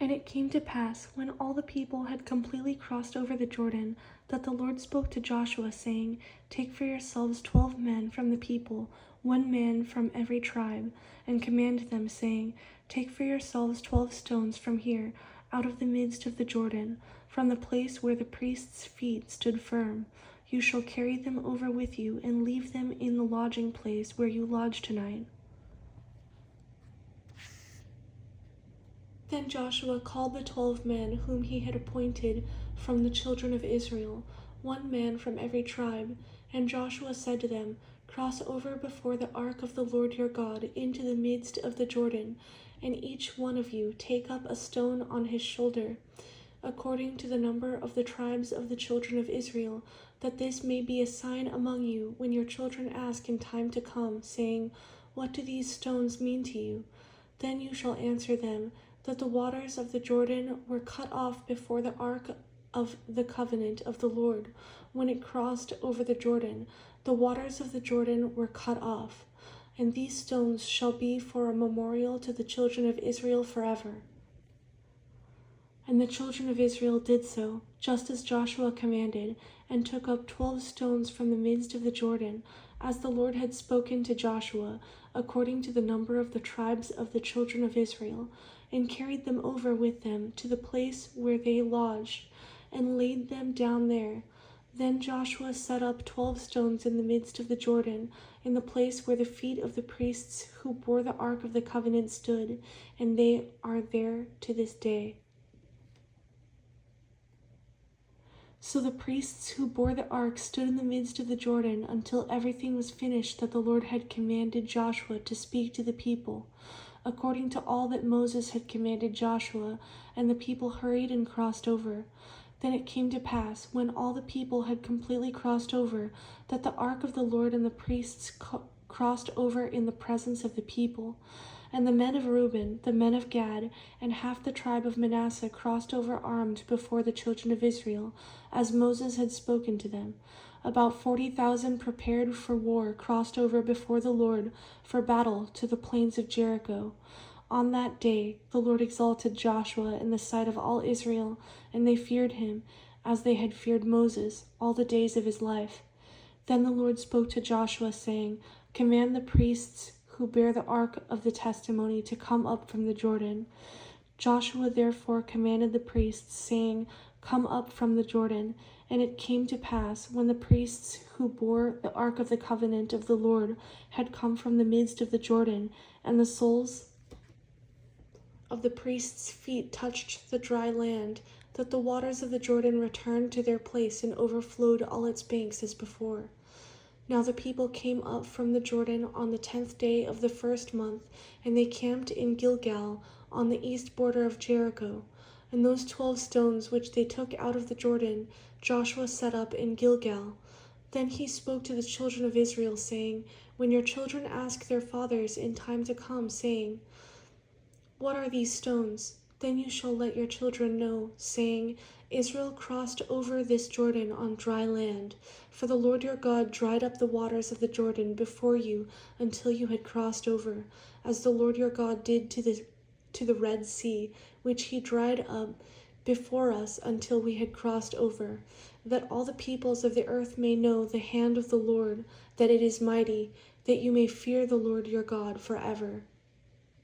And it came to pass, when all the people had completely crossed over the Jordan, that the Lord spoke to Joshua, saying, Take for yourselves 12 men from the people, 1 man from every tribe, and command them, saying, Take for yourselves 12 stones from here, out of the midst of the Jordan, from the place where the priests' feet stood firm. You shall carry them over with you, and leave them in the lodging place where you lodge tonight. Then Joshua called the 12 men whom he had appointed from the children of Israel, 1 man from every tribe. And Joshua said to them, Cross over before the ark of the Lord your God into the midst of the Jordan, and each one of you take up a stone on his shoulder, according to the number of the tribes of the children of Israel, that this may be a sign among you when your children ask in time to come, saying, What do these stones mean to you? Then you shall answer them, that the waters of the Jordan were cut off before the ark of the covenant of the Lord. When it crossed over the Jordan, the waters of the Jordan were cut off. And these stones shall be for a memorial to the children of Israel forever. And the children of Israel did so, just as Joshua commanded, and took up 12 stones from the midst of the Jordan, as the Lord had spoken to Joshua, according to the number of the tribes of the children of Israel, and carried them over with them to the place where they lodged, and laid them down there. Then Joshua set up 12 stones in the midst of the Jordan, in the place where the feet of the priests who bore the ark of the covenant stood, and they are there to this day. So the priests who bore the ark stood in the midst of the Jordan until everything was finished that the Lord had commanded Joshua to speak to the people, according to all that Moses had commanded Joshua, and the people hurried and crossed over. Then it came to pass, when all the people had completely crossed over, that the ark of the Lord and the priests crossed over in the presence of the people. And the men of Reuben, the men of Gad, and half the tribe of Manasseh crossed over armed before the children of Israel, as Moses had spoken to them. About 40,000 prepared for war crossed over before the Lord for battle to the plains of Jericho. On that day the Lord exalted Joshua in the sight of all Israel, and they feared him, as they had feared Moses, all the days of his life. Then the Lord spoke to Joshua, saying, Command the priests who bear the ark of the testimony to come up from the Jordan. Joshua therefore commanded the priests, saying, Come up from the Jordan. And it came to pass, when the priests who bore the ark of the covenant of the Lord had come from the midst of the Jordan, and the soles of the priests' feet touched the dry land, that the waters of the Jordan returned to their place and overflowed all its banks as before. Now the people came up from the Jordan on the 10th day of the 1st month, and they camped in Gilgal on the east border of Jericho. And those 12 stones which they took out of the Jordan, Joshua set up in Gilgal. Then he spoke to the children of Israel, saying, When your children ask their fathers in time to come, saying, What are these stones? Then you shall let your children know, saying, Israel crossed over this Jordan on dry land. For the Lord your God dried up the waters of the Jordan before you until you had crossed over, as the Lord your God did to the Red Sea, which he dried up before us until we had crossed over, that all the peoples of the earth may know the hand of the Lord, that it is mighty, that you may fear the Lord your God forever.